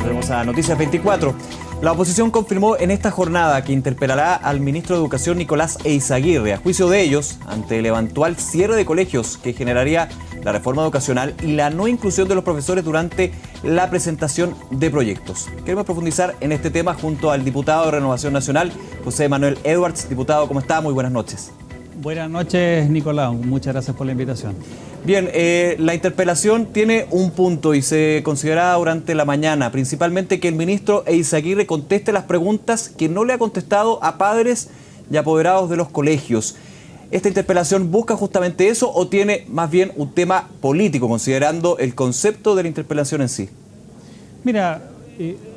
Volvemos a Noticias 24. La oposición confirmó en esta jornada que interpelará al ministro de Educación Nicolás Eyzaguirre, a juicio de ellos, ante el eventual cierre de colegios que generaría la reforma educacional y la no inclusión de los profesores durante la presentación de proyectos. Queremos profundizar en este tema junto al diputado de Renovación Nacional, José Manuel Edwards. Diputado, ¿cómo está? Muy buenas noches. Buenas noches, Nicolás. Muchas gracias por la invitación. Bien, la interpelación tiene un punto y se considerará durante la mañana, principalmente que el ministro Eyzaguirre conteste las preguntas que no le ha contestado a padres y apoderados de los colegios. ¿Esta interpelación busca justamente eso o tiene más bien un tema político, considerando el concepto de la interpelación en sí? Mira,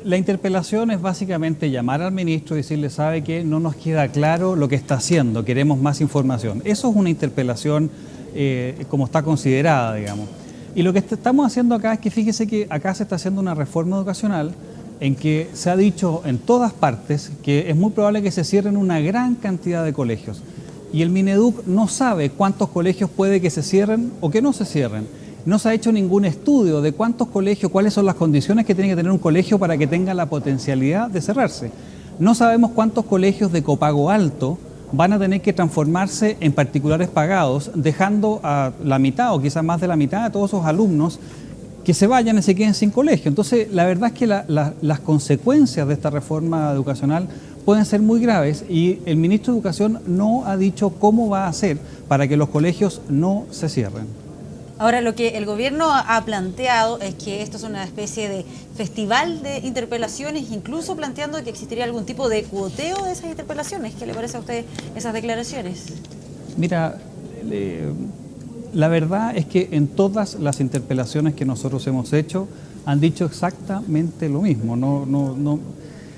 la interpelación es básicamente llamar al ministro y decirle, sabe que no nos queda claro lo que está haciendo, queremos más información. Eso es una interpelación como está considerada, digamos. Y lo que estamos haciendo acá es que fíjese que acá se está haciendo una reforma educacional en que se ha dicho en todas partes que es muy probable que se cierren una gran cantidad de colegios. Y el Mineduc no sabe cuántos colegios puede que se cierren o que no se cierren. No se ha hecho ningún estudio de cuántos colegios, cuáles son las condiciones que tiene que tener un colegio para que tenga la potencialidad de cerrarse. No sabemos cuántos colegios de copago alto van a tener que transformarse en particulares pagados, dejando a la mitad o quizás más de la mitad de todos esos alumnos que se vayan y se queden sin colegio. Entonces, la verdad es que las consecuencias de esta reforma educacional pueden ser muy graves y el ministro de Educación no ha dicho cómo va a hacer para que los colegios no se cierren. Ahora, lo que el gobierno ha planteado es que esto es una especie de festival de interpelaciones, incluso planteando que existiría algún tipo de cuoteo de esas interpelaciones. ¿Qué le parece a usted esas declaraciones? Mira, la verdad es que en todas las interpelaciones que nosotros hemos hecho han dicho exactamente lo mismo.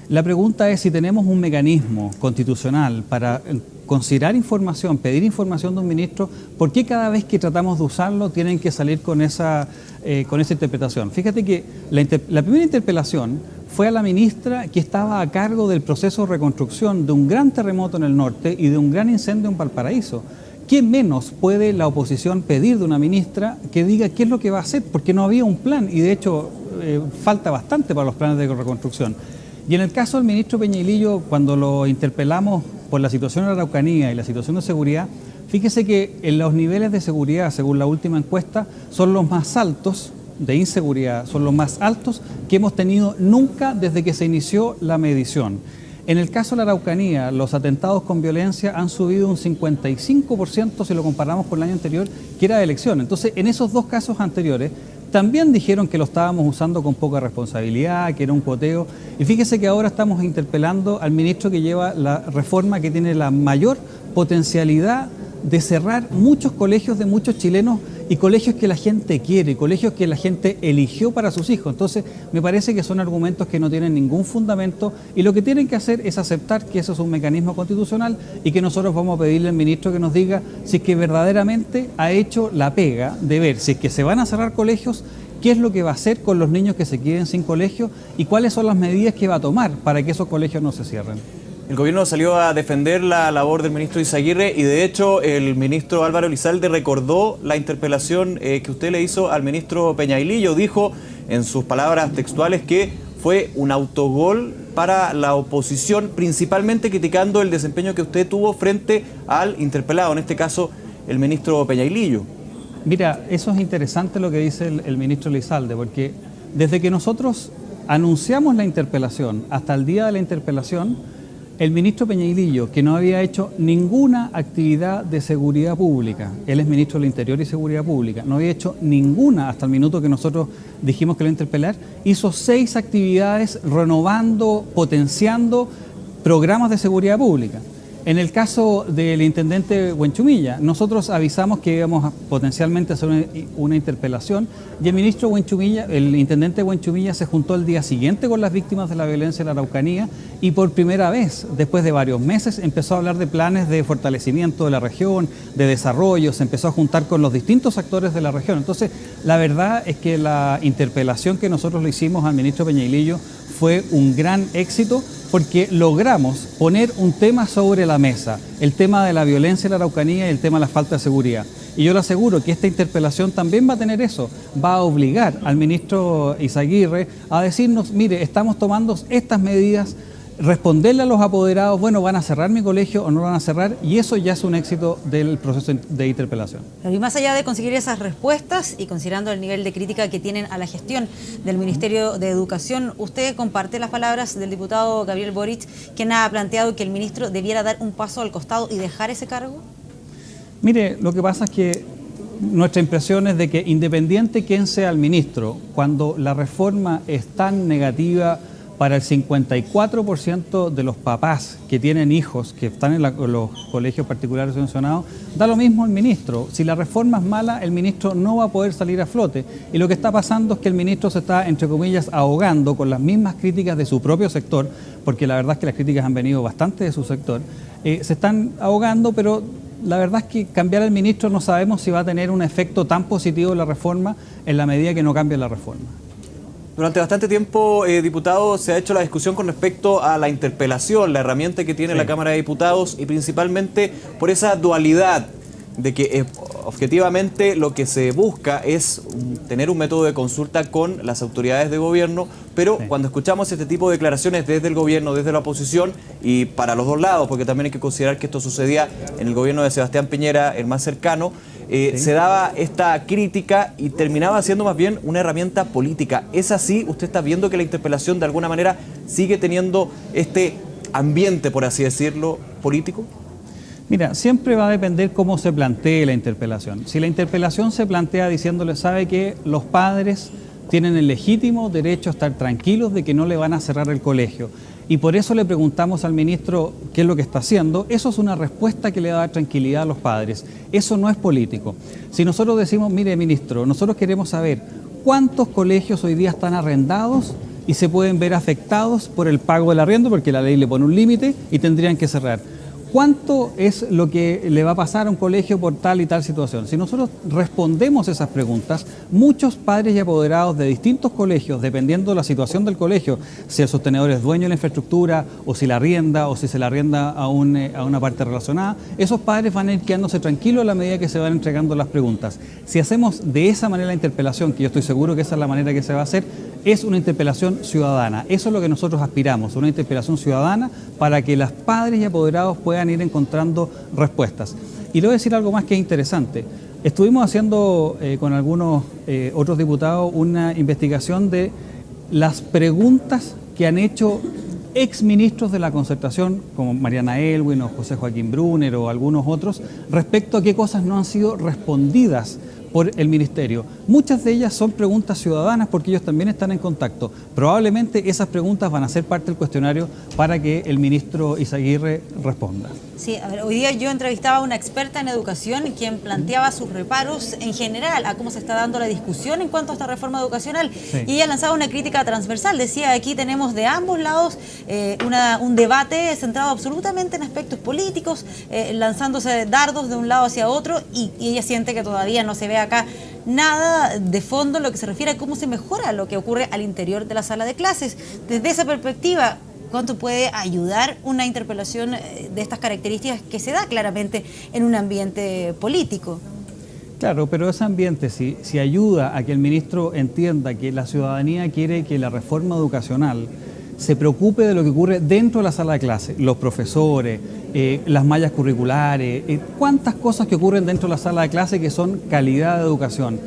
La pregunta es si tenemos un mecanismo constitucional para considerar información, pedir información de un ministro, ¿por qué cada vez que tratamos de usarlo tienen que salir con esa interpretación? Fíjate que la primera interpelación fue a la ministra que estaba a cargo del proceso de reconstrucción de un gran terremoto en el norte y de un gran incendio en Valparaíso. ¿Qué menos puede la oposición pedir de una ministra que diga qué es lo que va a hacer? Porque no había un plan y de hecho falta bastante para los planes de reconstrucción. Y en el caso del ministro Peñailillo, cuando lo interpelamos por la situación en la Araucanía y la situación de seguridad, fíjese que en los niveles de seguridad, según la última encuesta, son los más altos, de inseguridad, son los más altos que hemos tenido nunca desde que se inició la medición. En el caso de la Araucanía, los atentados con violencia han subido un 55% si lo comparamos con el año anterior, que era de elección. Entonces, en esos dos casos anteriores, también dijeron que lo estábamos usando con poca responsabilidad, que era un cuoteo. Y fíjese que ahora estamos interpelando al ministro que lleva la reforma que tiene la mayor potencialidad de cerrar muchos colegios de muchos chilenos y colegios que la gente quiere, colegios que la gente eligió para sus hijos. Entonces, me parece que son argumentos que no tienen ningún fundamento y lo que tienen que hacer es aceptar que eso es un mecanismo constitucional y que nosotros vamos a pedirle al ministro que nos diga si es que verdaderamente ha hecho la pega de ver si es que se van a cerrar colegios, qué es lo que va a hacer con los niños que se queden sin colegio y cuáles son las medidas que va a tomar para que esos colegios no se cierren. El gobierno salió a defender la labor del ministro Eyzaguirre y de hecho el ministro Álvaro Elizalde recordó la interpelación que usted le hizo al ministro Peñailillo. Dijo en sus palabras textuales que fue un autogol para la oposición, principalmente criticando el desempeño que usted tuvo frente al interpelado, en este caso el ministro Peñailillo. Mira, eso es interesante lo que dice el ministro Elizalde, porque desde que nosotros anunciamos la interpelación hasta el día de la interpelación, el ministro Peñailillo, que no había hecho ninguna actividad de seguridad pública, él es ministro del Interior y Seguridad Pública, no había hecho ninguna hasta el minuto que nosotros dijimos que lo iba a interpelar, hizo 6 actividades renovando, potenciando programas de seguridad pública. En el caso del intendente Huenchumilla, nosotros avisamos que íbamos a potencialmente hacer una interpelación y el ministro Huenchumilla, el intendente Huenchumilla se juntó el día siguiente con las víctimas de la violencia en la Araucanía y por primera vez, después de varios meses, empezó a hablar de planes de fortalecimiento de la región, de desarrollo, se empezó a juntar con los distintos actores de la región. Entonces, la verdad es que la interpelación que nosotros le hicimos al ministro Peñailillo fue un gran éxito porque logramos poner un tema sobre la mesa, el tema de la violencia en la Araucanía y el tema de la falta de seguridad. Y yo le aseguro que esta interpelación también va a tener eso, va a obligar al ministro Izaguirre a decirnos, mire, estamos tomando estas medidas, responderle a los apoderados, bueno, ¿van a cerrar mi colegio o no lo van a cerrar? Y eso ya es un éxito del proceso de interpelación. Y más allá de conseguir esas respuestas y considerando el nivel de crítica que tienen a la gestión del Ministerio de Educación, ¿usted comparte las palabras del diputado Gabriel Boric, quien ha planteado que el ministro debiera dar un paso al costado y dejar ese cargo? Mire, lo que pasa es que nuestra impresión es de que independiente quién sea el ministro, cuando la reforma es tan negativa para el 54% de los papás que tienen hijos que están en los colegios particulares subvencionados, da lo mismo el ministro. Si la reforma es mala, el ministro no va a poder salir a flote. Y lo que está pasando es que el ministro se está, entre comillas, ahogando con las mismas críticas de su propio sector, porque la verdad es que las críticas han venido bastante de su sector. Se están ahogando, pero la verdad es que cambiar al ministro no sabemos si va a tener un efecto tan positivo en la reforma en la medida que no cambie la reforma. Durante bastante tiempo, diputado, se ha hecho la discusión con respecto a la interpelación, la herramienta que tiene la Cámara de Diputados y principalmente por esa dualidad de que objetivamente lo que se busca es tener un método de consulta con las autoridades de gobierno, pero cuando escuchamos este tipo de declaraciones desde el gobierno, desde la oposición y para los dos lados, porque también hay que considerar que esto sucedía en el gobierno de Sebastián Piñera, el más cercano, se daba esta crítica y terminaba siendo más bien una herramienta política. ¿Es así? ¿Usted está viendo que la interpelación de alguna manera sigue teniendo este ambiente, por así decirlo, político? Mira, siempre va a depender cómo se plantee la interpelación. Si la interpelación se plantea diciéndole, sabe que los padres tienen el legítimo derecho a estar tranquilos de que no le van a cerrar el colegio, y por eso le preguntamos al ministro qué es lo que está haciendo, eso es una respuesta que le va a dar tranquilidad a los padres. Eso no es político. Si nosotros decimos, mire ministro, nosotros queremos saber cuántos colegios hoy día están arrendados y se pueden ver afectados por el pago del arriendo, porque la ley le pone un límite y tendrían que cerrar. ¿Cuánto es lo que le va a pasar a un colegio por tal y tal situación? Si nosotros respondemos esas preguntas, muchos padres y apoderados de distintos colegios, dependiendo de la situación del colegio, si el sostenedor es dueño de la infraestructura, o si la arrienda, o si se la arrienda a una parte relacionada, esos padres van a ir quedándose tranquilos a la medida que se van entregando las preguntas. Si hacemos de esa manera la interpelación, que yo estoy seguro que esa es la manera que se va a hacer, es una interpelación ciudadana. Eso es lo que nosotros aspiramos, una interpelación ciudadana para que los padres y apoderados puedan ir encontrando respuestas. Y le voy a decir algo más que es interesante. Estuvimos haciendo con algunos otros diputados una investigación de las preguntas que han hecho exministros de la Concertación, como Mariana Elwin o José Joaquín Brunner o algunos otros, respecto a qué cosas no han sido respondidas por el Ministerio. Muchas de ellas son preguntas ciudadanas porque ellos también están en contacto. Probablemente esas preguntas van a ser parte del cuestionario para que el ministro Izaguirre responda. Sí, a ver, hoy día yo entrevistaba a una experta en educación quien planteaba sus reparos en general a cómo se está dando la discusión en cuanto a esta reforma educacional. Sí. Y ella lanzaba una crítica transversal. Decía, aquí tenemos de ambos lados un debate centrado absolutamente en aspectos políticos, lanzándose dardos de un lado hacia otro y ella siente que todavía no se ve acá nada de fondo en lo que se refiere a cómo se mejora lo que ocurre al interior de la sala de clases. Desde esa perspectiva, ¿cuánto puede ayudar una interpelación de estas características que se da claramente en un ambiente político? Claro, pero ese ambiente, si ayuda a que el ministro entienda que la ciudadanía quiere que la reforma educacional se preocupe de lo que ocurre dentro de la sala de clase, los profesores, las mallas curriculares, cuántas cosas que ocurren dentro de la sala de clase que son calidad de educación.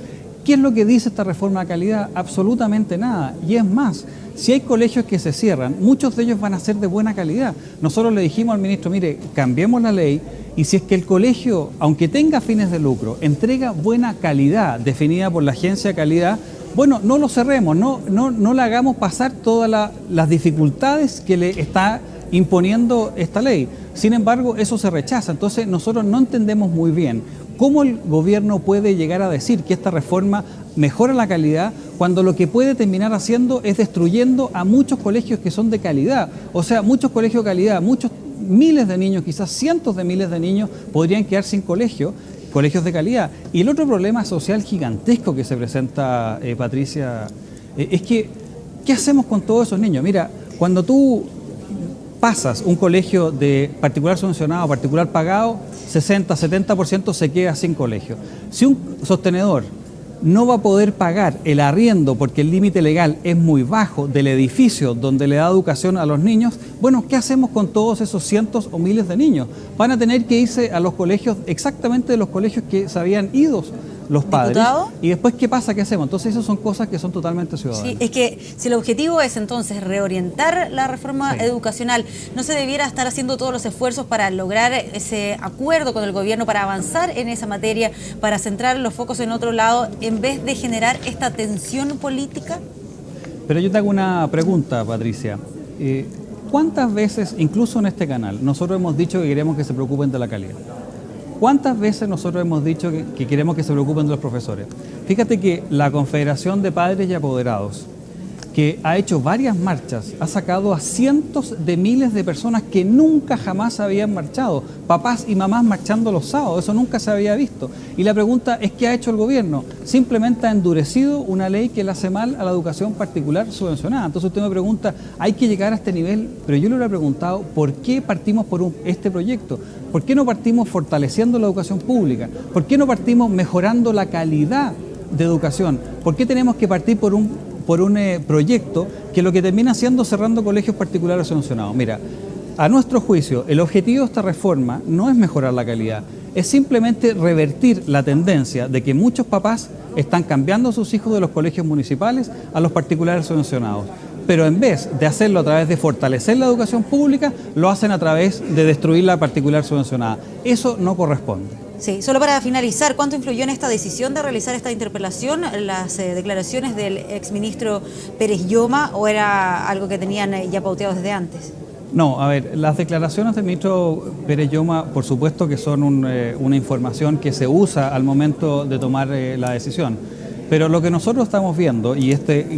¿Qué es lo que dice esta reforma de calidad? Absolutamente nada. Y es más, si hay colegios que se cierran, muchos de ellos van a ser de buena calidad. Nosotros le dijimos al ministro, mire, cambiemos la ley y si es que el colegio, aunque tenga fines de lucro, entrega buena calidad definida por la agencia de calidad, bueno, no lo cerremos, no le hagamos pasar todas las dificultades que le está imponiendo esta ley. Sin embargo, eso se rechaza. Entonces, nosotros no entendemos muy bien cómo el gobierno puede llegar a decir que esta reforma mejora la calidad cuando lo que puede terminar haciendo es destruyendo a muchos colegios que son de calidad. O sea, muchos colegios de calidad, muchos miles de niños, quizás cientos de miles de niños podrían quedar sin colegios de calidad. Y el otro problema social gigantesco que se presenta, Patricia, es que, ¿qué hacemos con todos esos niños? Mira, cuando tú pasas un colegio de particular subvencionado a particular pagado, 60-70% se queda sin colegio. Si un sostenedor no va a poder pagar el arriendo porque el límite legal es muy bajo del edificio donde le da educación a los niños, bueno, ¿qué hacemos con todos esos cientos o miles de niños? Van a tener que irse a los colegios, exactamente de los colegios que se habían ido los padres. ¿Diputado? Y después, ¿qué pasa? ¿Qué hacemos? Entonces, esas son cosas que son totalmente ciudadanas. Sí, es que si el objetivo es entonces reorientar la reforma educacional, ¿no se debiera estar haciendo todos los esfuerzos para lograr ese acuerdo con el gobierno, para avanzar en esa materia, para centrar los focos en otro lado, en vez de generar esta tensión política? Pero yo te hago una pregunta, Patricia. ¿Cuántas veces, incluso en este canal, nosotros hemos dicho que queremos que se preocupen de la calidad? ¿Cuántas veces nosotros hemos dicho que queremos que se preocupen de los profesores? Fíjate que la Confederación de Padres y Apoderados, que ha hecho varias marchas, ha sacado a cientos de miles de personas que nunca jamás habían marchado, papás y mamás marchando los sábados, eso nunca se había visto. Y la pregunta es, ¿qué ha hecho el gobierno? Simplemente ha endurecido una ley que le hace mal a la educación particular subvencionada. Entonces usted me pregunta, ¿hay que llegar a este nivel? Pero yo le hubiera preguntado, ¿por qué partimos por este proyecto? ¿Por qué no partimos fortaleciendo la educación pública? ¿Por qué no partimos mejorando la calidad de educación? ¿Por qué tenemos que partir por un proyecto que lo que termina haciendo cerrando colegios particulares subvencionados? Mira, a nuestro juicio, el objetivo de esta reforma no es mejorar la calidad, es simplemente revertir la tendencia de que muchos papás están cambiando a sus hijos de los colegios municipales a los particulares subvencionados. Pero en vez de hacerlo a través de fortalecer la educación pública, lo hacen a través de destruir la particular subvencionada. Eso no corresponde. Sí, solo para finalizar, ¿cuánto influyó en esta decisión de realizar esta interpelación las declaraciones del exministro Pérez Lloma, o era algo que tenían ya pauteado desde antes? No, a ver, las declaraciones del ministro Pérez Lloma, por supuesto que son una información que se usa al momento de tomar la decisión. Pero lo que nosotros estamos viendo, y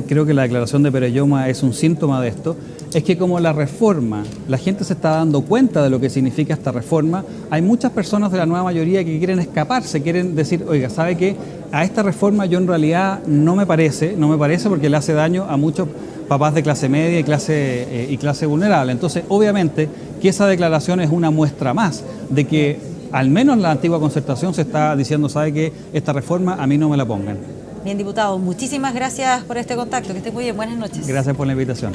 creo que la declaración de Pérez Lloma es un síntoma de esto, es que como la reforma, la gente se está dando cuenta de lo que significa esta reforma, hay muchas personas de la nueva mayoría que quieren escaparse, quieren decir, oiga, ¿sabe qué? A esta reforma yo en realidad no me parece porque le hace daño a muchos papás de clase media y clase vulnerable. Entonces, obviamente que esa declaración es una muestra más de que al menos la antigua concertación se está diciendo, ¿sabe qué? Esta reforma a mí no me la pongan. Bien, diputado, muchísimas gracias por este contacto. Que esté muy bien. Buenas noches. Gracias por la invitación.